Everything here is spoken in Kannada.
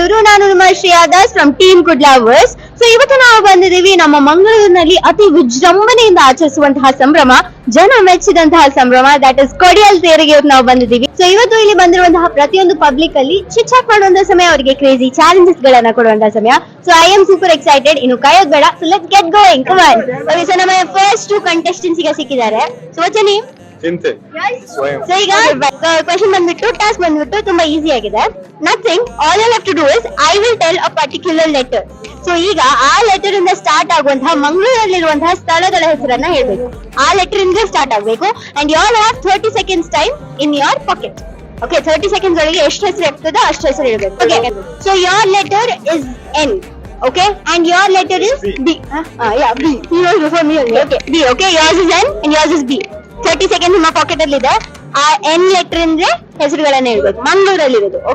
ಬೆಂಗಳೂರು. ನಾನು ನಿಮ್ಮ Shreya Das from team good lovers. So ಇವತ್ತು ನಾವು ಬಂದಿದ್ದೀವಿ ನಮ್ಮ ಮಂಗಳೂರಿನಲ್ಲಿ ಅತಿ ವಿಜೃಂಭಣೆಯಿಂದ ಆಚರಿಸುವಂತಹ ಸಂಭ್ರಮ, ಜನ ಮೆಚ್ಚಿದಂತಹ ಸಂಭ್ರಮ, ದಟ್ ಇಸ್ ಕೊಡಿಯಲ್ ತೇರಿಗೆ ಇವತ್ತು ನಾವು ಬಂದಿದ್ದೀವಿ. ಸೊ ಇವತ್ತು ಇಲ್ಲಿ ಬಂದಿರುವಂತಹ ಪ್ರತಿಯೊಂದು ಪಬ್ಲಿಕ್ ಅಲ್ಲಿ ಚಿಟ್ ಮಾಡುವಂತಹ ಸಮಯ, ಅವರಿಗೆ ಕ್ರೇಜಿ ಚಾಲೆಂಜಸ್ ಗಳನ್ನ ಕೊಡುವಂತಹ ಸಮಯ. So I am super excited. ಇನ್ನು ಕಾಯೋದ್ ಬೇಡ, so let's get going. Come on. Okay, so ನಮ್ಮ ಫಸ್ಟ್ 2 ಕಂಟೆಸ್ಟೆಂಟ್ಸ್ ಈಗ ಸಿಕ್ಕಿದ್ದಾರೆ. So what's your name? ಚಿಂತೆ ಸೊ ಈಗ ಕ್ವೆಶ್ಚನ್ ಬಂದ್ಬಿಟ್ಟು, ಟಾಸ್ಕ್ ಬಂದ್ಬಿಟ್ಟು ತುಂಬಾ ಈಸಿ ಆಗಿದೆ. Nothing, all you have to do is I will tell a particular letter. So ಈಗ ಆ ಲೆಟರ್ ಇಂದ ಸ್ಟಾರ್ಟ್ ಆಗುವಂತಹ ಮಂಗಳೂರಲ್ಲಿರುವಂತಹ ಸ್ಥಳಗಳ ಹೆಸರನ್ನ ಹೇಳ್ಬೇಕು. ಆ ಲೆಟರ್ ಇಂದ ಸ್ಟಾರ್ಟ್ ಆಗ್ಬೇಕು. And you all have 30 seconds time in your pocket. Okay, 30 seconds ಒಳಗೆ ಎಷ್ಟು ಹೆಸರು ಇರ್ತದೋ ಅಷ್ಟು ಹೆಸರು ಹೇಳ್ಬೇಕು. Okay, so your letter is N. Okay, and your letter is B. Yeah, B. He was before me only. Okay, B. Okay, yours is N and yours is B. 30 seconds ನಿಮ್ಮ ಪಾಕೆಟ್ ಅಲ್ಲಿ ಇದೆ. ಆ N ಲೆಟರ್ ಅಂದ್ರೆ ಹೆಸರುಗಳನ್ನ ಹೇಳ್ಬೇಕು, ಮಂಗಳೂರಲ್ಲಿ ಇರೋದು. ಓಕೆ.